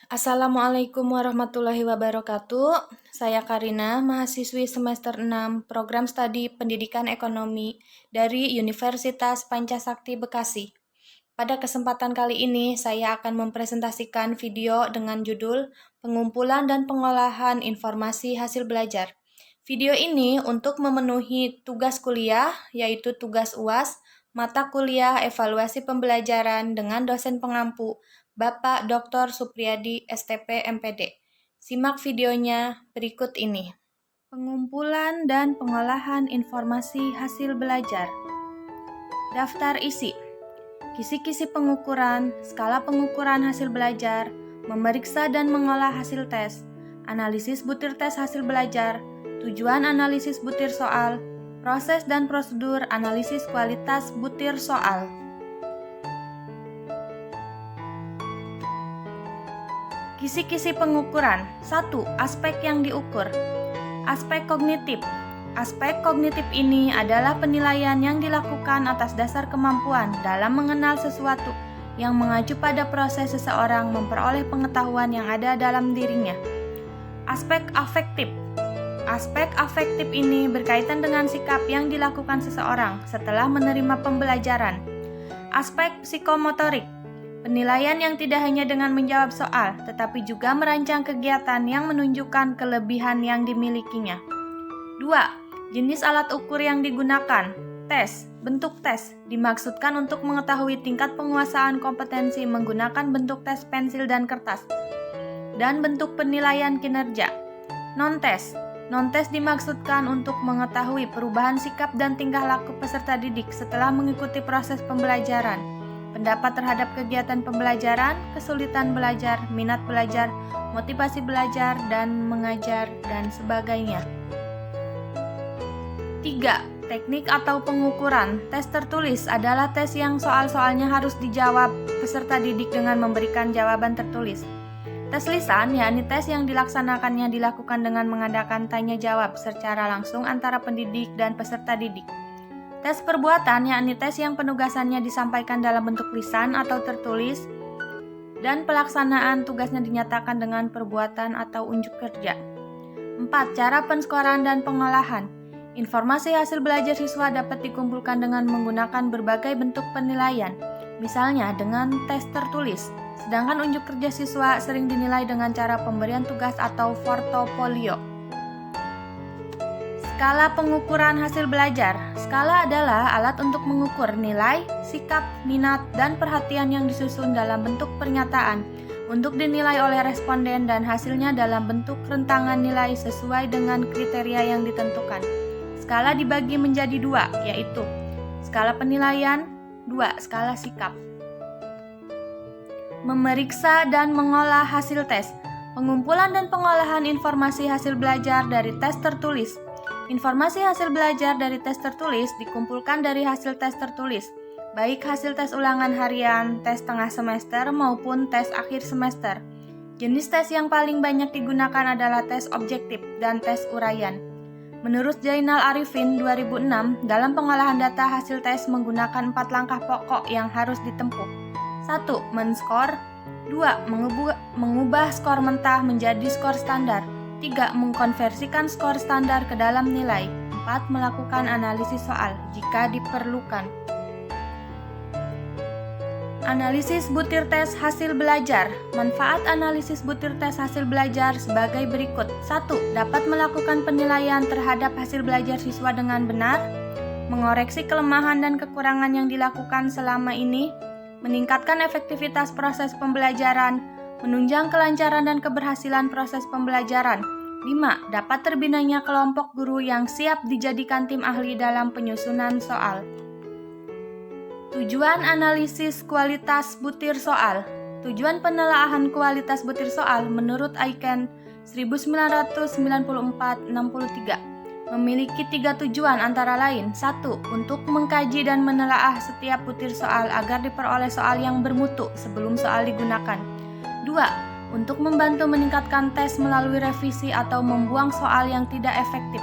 Assalamualaikum warahmatullahi wabarakatuh. Saya Karina, mahasiswi semester 6 Program Studi Pendidikan Ekonomi dari Universitas Pancasakti Bekasi. Pada kesempatan kali ini, saya akan mempresentasikan video dengan judul Pengumpulan dan Pengolahan Informasi Hasil Belajar. Video ini untuk memenuhi tugas kuliah, yaitu tugas UAS, mata kuliah evaluasi pembelajaran dengan dosen pengampu, Bapak Dr. Supriyadi, STP MPD. Simak videonya berikut ini. Pengumpulan dan pengolahan informasi hasil belajar. Daftar isi. Kisi-kisi pengukuran, skala pengukuran hasil belajar, memeriksa dan mengolah hasil tes, analisis butir tes hasil belajar, tujuan analisis butir soal, proses dan prosedur analisis kualitas butir soal. Kisi-kisi pengukuran. 1. Aspek yang diukur. Aspek kognitif. Aspek kognitif ini adalah penilaian yang dilakukan atas dasar kemampuan dalam mengenal sesuatu yang mengacu pada proses seseorang memperoleh pengetahuan yang ada dalam dirinya. Aspek afektif. Aspek afektif ini berkaitan dengan sikap yang dilakukan seseorang setelah menerima pembelajaran. Aspek psikomotorik. Penilaian yang tidak hanya dengan menjawab soal, tetapi juga merancang kegiatan yang menunjukkan kelebihan yang dimilikinya. 2. Jenis alat ukur yang digunakan. Tes. Bentuk tes dimaksudkan untuk mengetahui tingkat penguasaan kompetensi menggunakan bentuk tes pensil dan kertas. Dan bentuk penilaian kinerja. Non-tes. Non-tes dimaksudkan untuk mengetahui perubahan sikap dan tingkah laku peserta didik setelah mengikuti proses pembelajaran. Pendapat terhadap kegiatan pembelajaran, kesulitan belajar, minat belajar, motivasi belajar, dan mengajar, dan sebagainya. 3. Teknik atau pengukuran. Tes tertulis adalah tes yang soal-soalnya harus dijawab peserta didik dengan memberikan jawaban tertulis. Tes lisan, yakni tes yang dilaksanakannya dilakukan dengan mengadakan tanya jawab secara langsung antara pendidik dan peserta didik. Tes perbuatan, yakni tes yang penugasannya disampaikan dalam bentuk lisan atau tertulis, dan pelaksanaan tugasnya dinyatakan dengan perbuatan atau unjuk kerja. 4. Cara penskoran dan pengolahan. Informasi hasil belajar siswa dapat dikumpulkan dengan menggunakan berbagai bentuk penilaian, misalnya dengan tes tertulis, sedangkan unjuk kerja siswa sering dinilai dengan cara pemberian tugas atau portofolio. Skala pengukuran hasil belajar. Skala adalah alat untuk mengukur nilai, sikap, minat, dan perhatian yang disusun dalam bentuk pernyataan untuk dinilai oleh responden dan hasilnya dalam bentuk rentangan nilai sesuai dengan kriteria yang ditentukan. Skala dibagi menjadi 2, yaitu skala penilaian, 2. Skala sikap. Memeriksa dan mengolah hasil tes. Pengumpulan dan pengolahan informasi hasil belajar dari tes tertulis. Informasi hasil belajar dari tes tertulis dikumpulkan dari hasil tes tertulis, baik hasil tes ulangan harian, tes tengah semester, maupun tes akhir semester. Jenis tes yang paling banyak digunakan adalah tes objektif dan tes uraian. Menurut Zainal Arifin 2006, dalam pengolahan data hasil tes menggunakan 4 langkah pokok yang harus ditempuh. 1. Men-skor. 2. Mengubah skor mentah menjadi skor standar. 3. Mengkonversikan skor standar ke dalam nilai. 4. Melakukan analisis soal jika diperlukan. Analisis butir tes hasil belajar. Manfaat analisis butir tes hasil belajar sebagai berikut. 1. Dapat melakukan penilaian terhadap hasil belajar siswa dengan benar, mengoreksi kelemahan dan kekurangan yang dilakukan selama ini, meningkatkan efektivitas proses pembelajaran, menunjang kelancaran dan keberhasilan proses pembelajaran. 5. Dapat terbinanya kelompok guru yang siap dijadikan tim ahli dalam penyusunan soal. Tujuan analisis kualitas butir soal. Tujuan penelaahan kualitas butir soal menurut Aiken 1994-63 memiliki 3 tujuan antara lain. 1. Untuk mengkaji dan menelaah setiap butir soal agar diperoleh soal yang bermutu sebelum soal digunakan. 2. Untuk membantu meningkatkan tes melalui revisi atau membuang soal yang tidak efektif.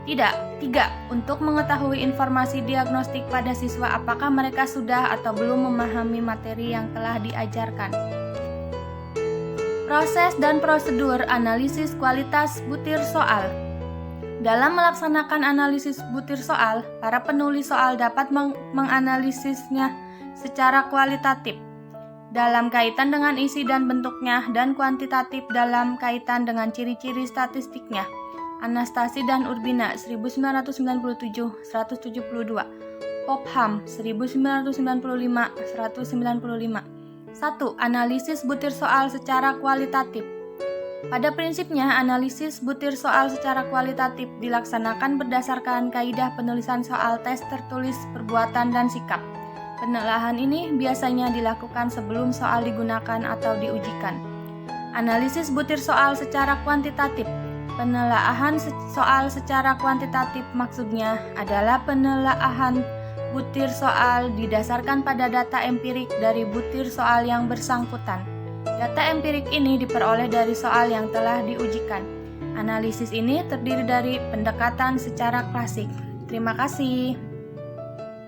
3. Untuk mengetahui informasi diagnostik pada siswa apakah mereka sudah atau belum memahami materi yang telah diajarkan. Proses dan prosedur analisis kualitas butir soal. Dalam melaksanakan analisis butir soal, para penulis soal dapat menganalisisnya secara kualitatif dalam kaitan dengan isi dan bentuknya, dan kuantitatif dalam kaitan dengan ciri-ciri statistiknya. Anastasi dan Urbina 1997-172, Popham 1995-195. 1. Analisis butir soal secara kualitatif. Pada prinsipnya, analisis butir soal secara kualitatif dilaksanakan berdasarkan kaidah penulisan soal tes tertulis perbuatan dan sikap. Penelaahan ini biasanya dilakukan sebelum soal digunakan atau diujikan. Analisis butir soal secara kuantitatif. Penelaahan soal secara kuantitatif maksudnya adalah penelaahan butir soal didasarkan pada data empirik dari butir soal yang bersangkutan. Data empirik ini diperoleh dari soal yang telah diujikan. Analisis ini terdiri dari pendekatan secara klasik. Terima kasih.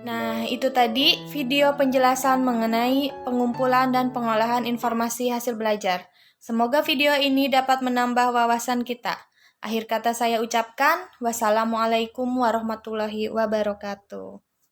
Nah, itu tadi video penjelasan mengenai pengumpulan dan pengolahan informasi hasil belajar. Semoga video ini dapat menambah wawasan kita. Akhir kata saya ucapkan, wassalamualaikum warahmatullahi wabarakatuh.